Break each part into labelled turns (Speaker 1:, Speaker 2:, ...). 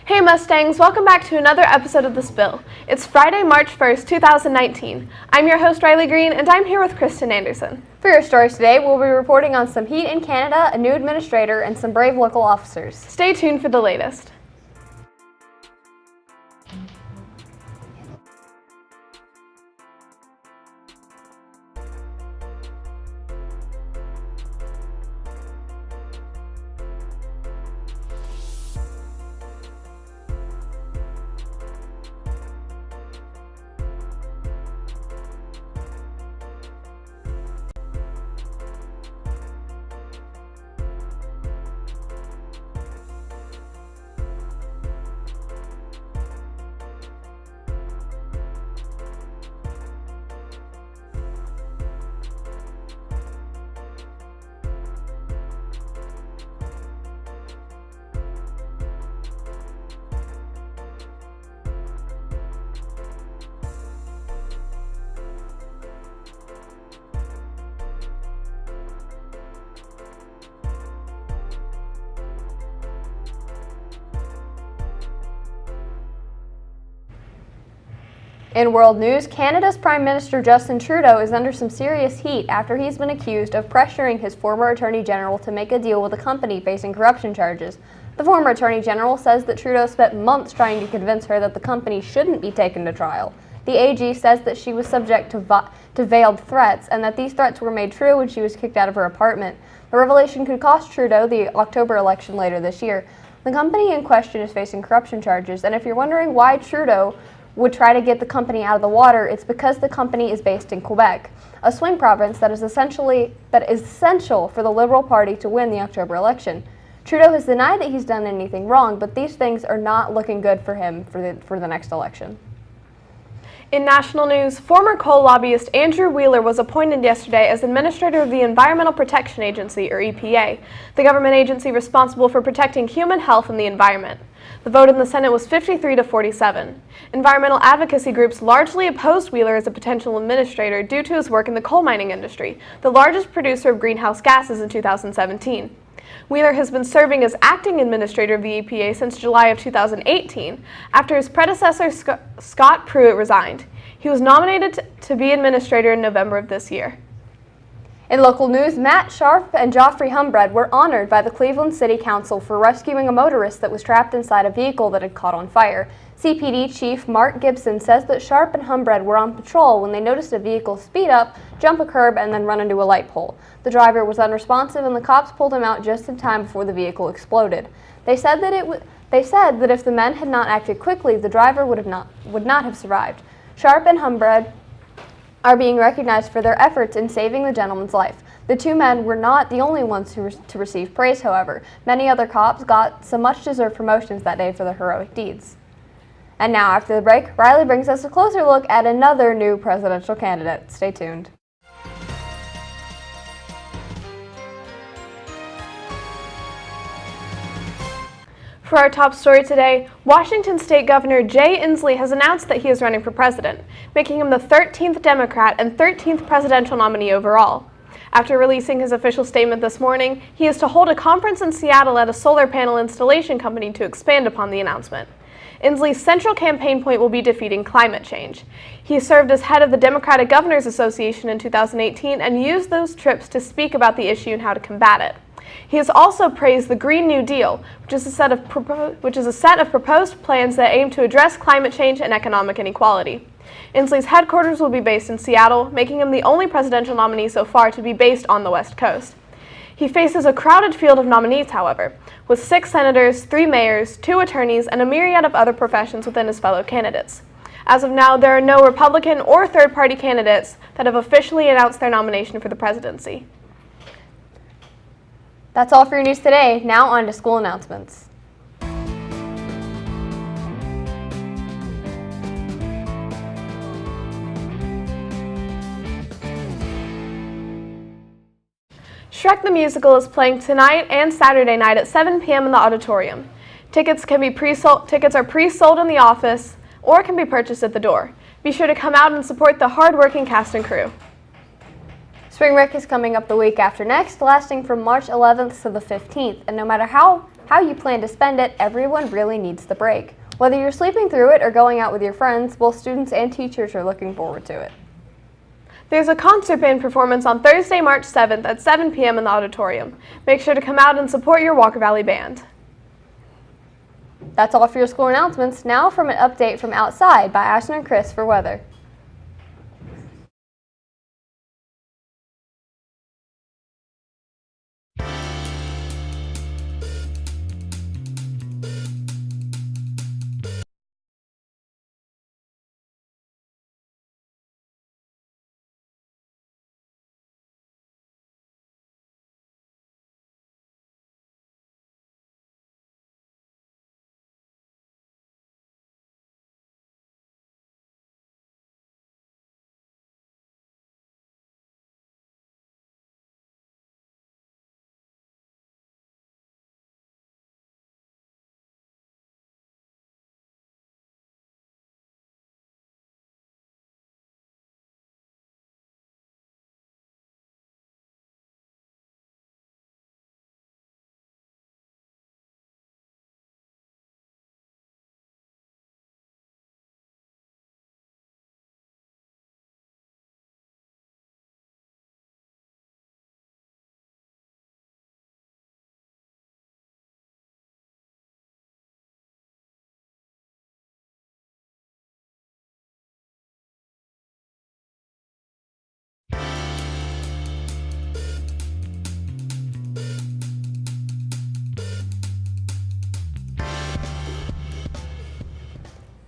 Speaker 1: Hey Mustangs, welcome back to another episode of The Spill. It's Friday, March 1st, 2019. I'm your host, Riley Green, and I'm here with Kristen Anderson.
Speaker 2: For your stories today, we'll be reporting on some heat in Canada, a new administrator, and some brave local officers.
Speaker 1: Stay tuned for the latest.
Speaker 2: In world news, Canada's Prime Minister Justin Trudeau is under some serious heat after he's been accused of pressuring his former Attorney General to make a deal with a company facing corruption charges. The former Attorney General says that Trudeau spent months trying to convince her that the company shouldn't be taken to trial. The AG says that she was subject to veiled threats and that these threats were made true when she was kicked out of her apartment. The revelation could cost Trudeau the October election later this year. The company in question is facing corruption charges, and if you're wondering why Trudeau would try to get the company out of the water, it's because the company is based in Quebec, a swing province that is essential for the Liberal Party to win the October election. Trudeau has denied that he's done anything wrong, but these things are not looking good for him for the next election.
Speaker 1: In national news, former coal lobbyist Andrew Wheeler was appointed yesterday as administrator of the Environmental Protection Agency, or EPA, the government agency responsible for protecting human health and the environment. The vote in the Senate was 53 to 47. Environmental advocacy groups largely opposed Wheeler as a potential administrator due to his work in the coal mining industry, the largest producer of greenhouse gases in 2017. Wheeler has been serving as acting administrator of the EPA since July of 2018, after his predecessor Scott Pruitt resigned. He was nominated to be administrator in November of this year.
Speaker 2: In local news, Matt Sharp and Joffrey Humbred were honored by the Cleveland City Council for rescuing a motorist that was trapped inside a vehicle that had caught on fire. CPD Chief Mark Gibson says that Sharp and Humbred were on patrol when they noticed a vehicle speed up, jump a curb, and then run into a light pole. The driver was unresponsive, and the cops pulled him out just in time before the vehicle exploded. They said that if the men had not acted quickly, the driver would not have survived. Sharp and Humbred are being recognized for their efforts in saving the gentleman's life. The two men were not the only ones to receive praise, however. Many other cops got some much-deserved promotions that day for their heroic deeds. And now, after the break, Riley brings us a closer look at another new presidential candidate. Stay tuned.
Speaker 1: For our top story today, Washington State Governor Jay Inslee has announced that he is running for president, making him the 13th Democrat and 13th presidential nominee overall. After releasing his official statement this morning, he is to hold a conference in Seattle at a solar panel installation company to expand upon the announcement. Inslee's central campaign point will be defeating climate change. He served as head of the Democratic Governors Association in 2018 and used those trips to speak about the issue and how to combat it. He has also praised the Green New Deal, which is a set of proposed plans that aim to address climate change and economic inequality. Inslee's headquarters will be based in Seattle, making him the only presidential nominee so far to be based on the West Coast. He faces a crowded field of nominees, however, with 6 senators, 3 mayors, 2 attorneys, and a myriad of other professions within his fellow candidates. As of now, there are no Republican or third-party candidates that have officially announced their nomination for the presidency.
Speaker 2: That's all for your news today. Now on to school announcements.
Speaker 1: Shrek the Musical is playing tonight and Saturday night at 7 p.m. in the auditorium. Tickets are pre-sold in the office or can be purchased at the door. Be sure to come out and support the hard-working cast and crew.
Speaker 2: Spring break is coming up the week after next, lasting from March 11th to the 15th, and no matter how how you plan to spend it, everyone really needs the break. Whether you're sleeping through it or going out with your friends, both students and teachers are looking forward to it.
Speaker 1: There's a concert band performance on Thursday, March 7th at 7 p.m. in the auditorium. Make sure to come out and support your Walker Valley Band.
Speaker 2: That's all for your school announcements. Now from an update from outside by Ashton and Chris for weather.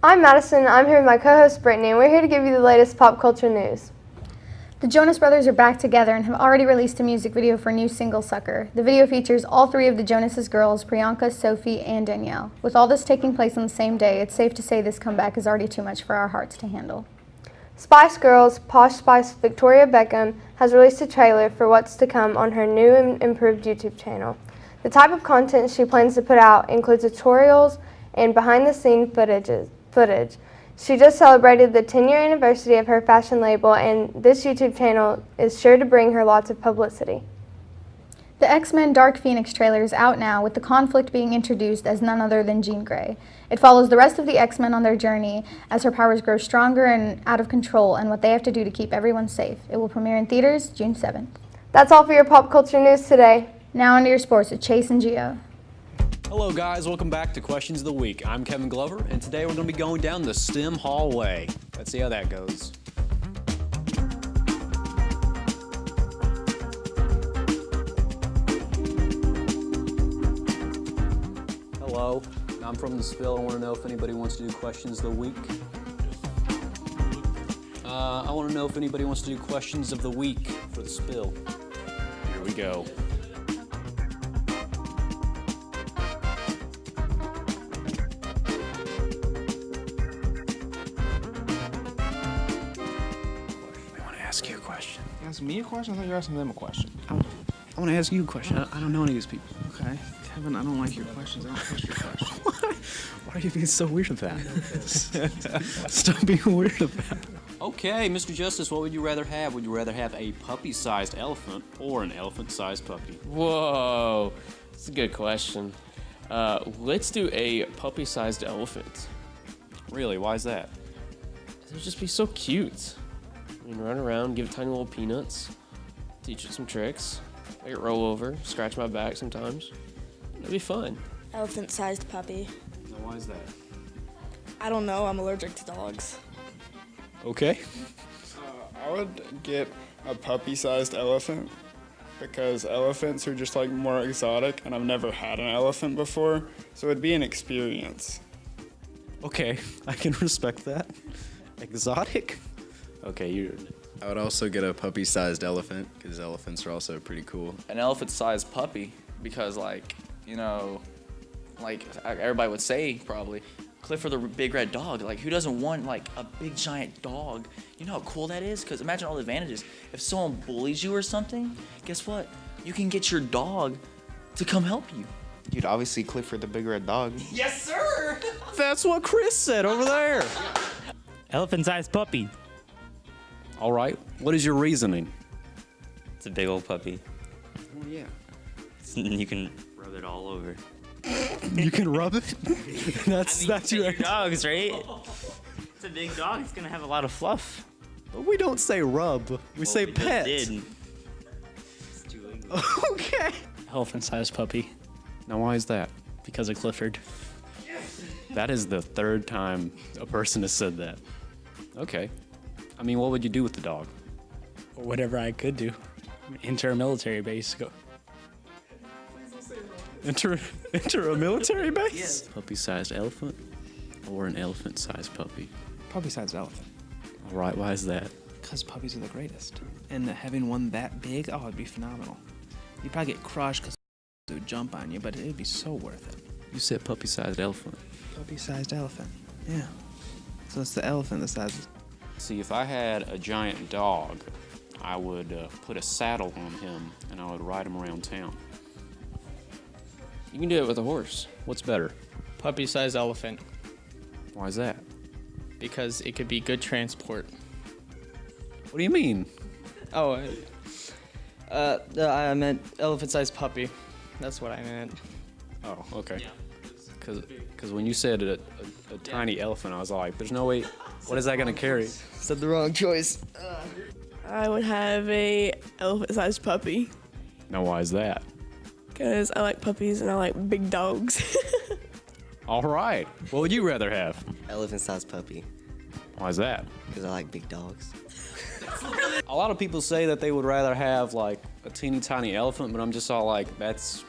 Speaker 2: I'm Madison. I'm here with my co-host Brittany, and we're here to give you the latest pop culture news.
Speaker 3: The Jonas Brothers are back together and have already released a music video for a new single, Sucker. The video features all three of the Jonas' girls, Priyanka, Sophie, and Danielle. With all this taking place on the same day, it's safe to say this comeback is already too much for our hearts to handle.
Speaker 2: Spice Girls Posh Spice Victoria Beckham has released a trailer for what's to come on her new and improved YouTube channel. The type of content she plans to put out includes tutorials and behind-the-scenes footage. She just celebrated the 10-year anniversary of her fashion label, and this YouTube channel is sure to bring her lots of publicity.
Speaker 3: The X-Men Dark Phoenix trailer is out now, with the conflict being introduced as none other than Jean Grey. It follows the rest of the X-Men on their journey as her powers grow stronger and out of control, and what they have to do to keep everyone safe. It will premiere in theaters June 7th.
Speaker 2: That's all for your pop culture news today.
Speaker 3: Now into your sports with Chase and Gio.
Speaker 4: Hello guys, welcome back to Questions of the Week. I'm Kevin Glover, and today we're going to be going down the STEM hallway. Let's see how that goes. Hello, I'm from the Spill. I want to know if anybody wants to do Questions of the Week. I want to know if anybody wants to do Questions of the Week for the Spill. Here we go. Ask you a question.
Speaker 5: You asking me a question? I thought you were asking them a question.
Speaker 4: I want to ask you a question. I don't know any of these people.
Speaker 5: Okay. Kevin, I don't like your questions. I don't trust your questions.
Speaker 4: Why are you being so weird about that? Stop being weird about it. Okay, Mr. Justice, what would you rather have? Would you rather have a puppy-sized elephant or an elephant-sized puppy?
Speaker 6: Whoa, that's a good question. Let's do a puppy-sized elephant.
Speaker 4: Really? Why is that?
Speaker 6: It would just be so cute. I mean, run around, give it tiny little peanuts, teach it some tricks, make it roll over, scratch my back sometimes. It'd be fun.
Speaker 7: Elephant-sized puppy.
Speaker 4: Now, why is that?
Speaker 7: I don't know. I'm allergic to dogs.
Speaker 4: Okay.
Speaker 8: I would get a puppy-sized elephant because elephants are just like more exotic, and I've never had an elephant before, so it'd be an experience.
Speaker 4: Okay, I can respect that. Exotic? Okay,
Speaker 9: I would also get a puppy-sized elephant because elephants are also pretty cool.
Speaker 10: An elephant-sized puppy because, like everybody would say probably, Clifford the Big Red Dog. Like, who doesn't want, like, a big, giant dog? You know how cool that is? Because imagine all the advantages. If someone bullies you or something, guess what? You can get your dog to come help you.
Speaker 5: Dude, obviously Clifford the Big Red Dog.
Speaker 10: Yes, sir!
Speaker 4: That's what Chris said over there.
Speaker 11: Elephant-sized puppy.
Speaker 4: All right, what is your reasoning?
Speaker 11: It's a big old puppy.
Speaker 5: Oh, yeah.
Speaker 11: You can rub it all over.
Speaker 4: You can rub it? That's
Speaker 11: Your dogs, right? It's a big dog. It's gonna have a lot of fluff.
Speaker 4: But we don't say rub. We say
Speaker 11: We just
Speaker 4: pet.
Speaker 11: did.
Speaker 4: Okay.
Speaker 12: Elephant-sized puppy
Speaker 4: Now why is that?
Speaker 12: because of Clifford.
Speaker 4: That is the third time a person has said that. Okay. I mean, what would you do with the dog?
Speaker 12: Or whatever I could do. Enter a military base. Go.
Speaker 4: Enter a military base? Puppy-sized elephant or an elephant-sized puppy?
Speaker 5: Puppy-sized elephant.
Speaker 4: All right, why is that?
Speaker 5: Because puppies are the greatest. And having one that big, oh, it'd be phenomenal. You'd probably get crushed because it would jump on you, but it'd be so worth it.
Speaker 4: You said puppy-sized elephant.
Speaker 5: Puppy-sized elephant. Yeah. So it's the elephant the size of...
Speaker 4: See, if I had a giant dog, I would put a saddle on him and I would ride him around town.
Speaker 6: You can do it with a horse.
Speaker 4: What's better?
Speaker 12: Puppy-sized elephant
Speaker 4: Why is that?
Speaker 12: because it could be good transport.
Speaker 4: What do you mean?
Speaker 12: Oh, I meant elephant-sized puppy. That's what I meant.
Speaker 4: Oh, okay. Because when you said a tiny elephant, I was like, there's no way. What is that going to carry?
Speaker 7: Said the wrong choice. I would have a elephant-sized puppy
Speaker 4: Now, why is that?
Speaker 7: because I like puppies and I like big dogs.
Speaker 4: All right. What would you rather have?
Speaker 13: Elephant-sized puppy
Speaker 4: Why is that?
Speaker 13: because I like big dogs.
Speaker 4: A lot of people say that they would rather have like a teeny tiny elephant, but I'm just all like, that's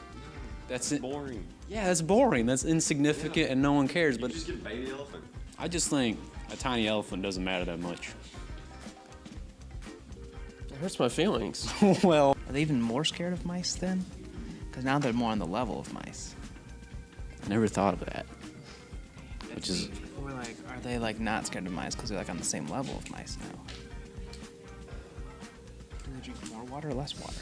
Speaker 6: Boring.
Speaker 4: Yeah, that's boring. That's insignificant and no one cares. But
Speaker 6: Just get a baby elephant.
Speaker 4: I just think a tiny elephant doesn't matter that much.
Speaker 6: It hurts my feelings.
Speaker 4: Well,
Speaker 5: Are they even more scared of mice then? Because now they're more on the level of mice.
Speaker 4: I never thought of that. Which is,
Speaker 5: Or like, are they like not scared of mice because they're like on the same level of mice now? Do they drink more water or less water?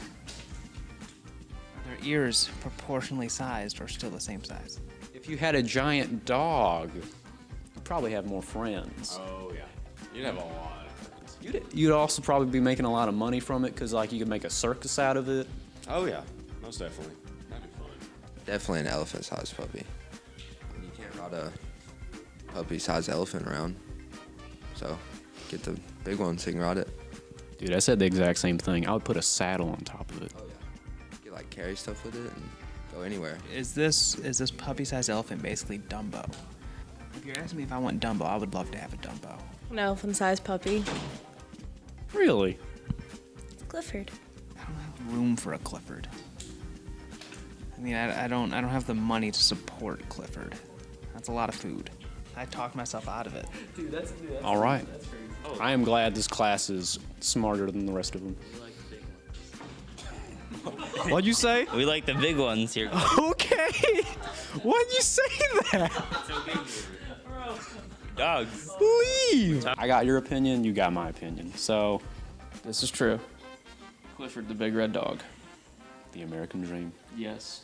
Speaker 5: Are their ears proportionally sized or still the same size?
Speaker 4: if you had a giant dog, you'd probably have more friends.
Speaker 6: Oh, yeah. You'd have a lot of friends.
Speaker 4: You'd also probably be making a lot of money from it because like you could make a circus out of it.
Speaker 6: Oh, yeah. Most definitely. That'd be fun.
Speaker 13: Definitely an elephant-sized puppy. You can't ride a puppy-sized elephant around. So get the big one so you can ride it.
Speaker 4: Dude, I said the exact same thing. I would put a saddle on top of it.
Speaker 13: Oh yeah. You can like carry stuff with it and go anywhere.
Speaker 5: Is this puppy-sized elephant basically Dumbo? If you're asking me if I want Dumbo, I would love to have a Dumbo.
Speaker 7: An elephant-sized puppy.
Speaker 4: Really?
Speaker 7: Clifford.
Speaker 5: I don't have room for a Clifford. I mean, I don't have the money to support Clifford. That's a lot of food. I talked myself out of it.
Speaker 4: All right. I am glad this class is smarter than the rest of them. What'd you say?
Speaker 11: We like the big ones here.
Speaker 4: Okay. Why'd you say that?
Speaker 11: Dogs.
Speaker 4: Leave. I got your opinion. You got my opinion. So,
Speaker 6: This is true. Clifford the big red dog.
Speaker 4: the American dream.
Speaker 6: Yes.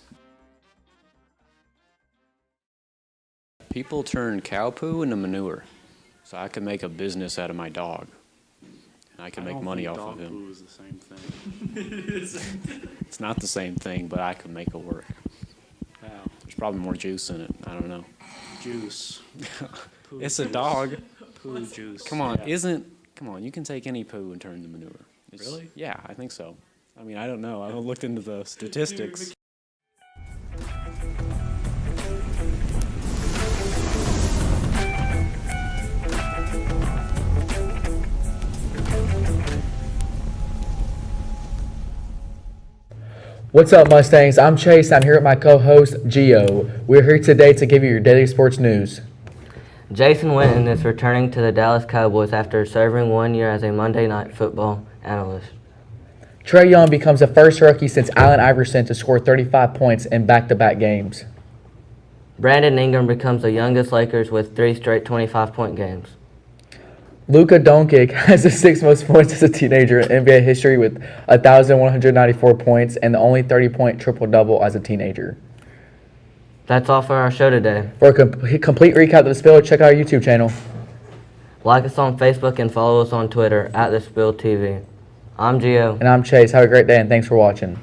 Speaker 4: People turn cow poo into manure, so I could make a business out of my dog, and I could make money off of him.
Speaker 9: Poo is the same thing.
Speaker 4: It's not the same thing, but I could make it work.
Speaker 9: Wow.
Speaker 4: There's probably more juice in it. I don't know.
Speaker 9: Juice.
Speaker 4: It's a dog.
Speaker 9: Poo juice.
Speaker 4: Come on,
Speaker 9: Yeah.
Speaker 4: Come on, you can take any poo and turn it into manure.
Speaker 9: Really?
Speaker 4: Yeah, I think so. I mean, I don't know. I haven't looked into the statistics.
Speaker 14: What's up, Mustangs? I'm Chase. I'm here with my co-host, Gio. We're here today to give you your daily sports news.
Speaker 15: Jason Witten is returning to the Dallas Cowboys after serving 1 year as a Monday Night Football analyst.
Speaker 14: Trae Young becomes the first rookie since Allen Iverson to score 35 points in back-to-back games.
Speaker 15: Brandon Ingram becomes the youngest Lakers with 3 straight 25-point games.
Speaker 14: Luka Doncic has the 6th most points as a teenager in NBA history with 1,194 points and the only 30-point triple-double as a teenager.
Speaker 15: That's all for our show today.
Speaker 14: For a complete recap of the spill, check out our YouTube channel.
Speaker 15: Like us on Facebook and follow us on Twitter @TheSpillTV. I'm Gio.
Speaker 14: And I'm Chase. Have a great day and thanks for watching.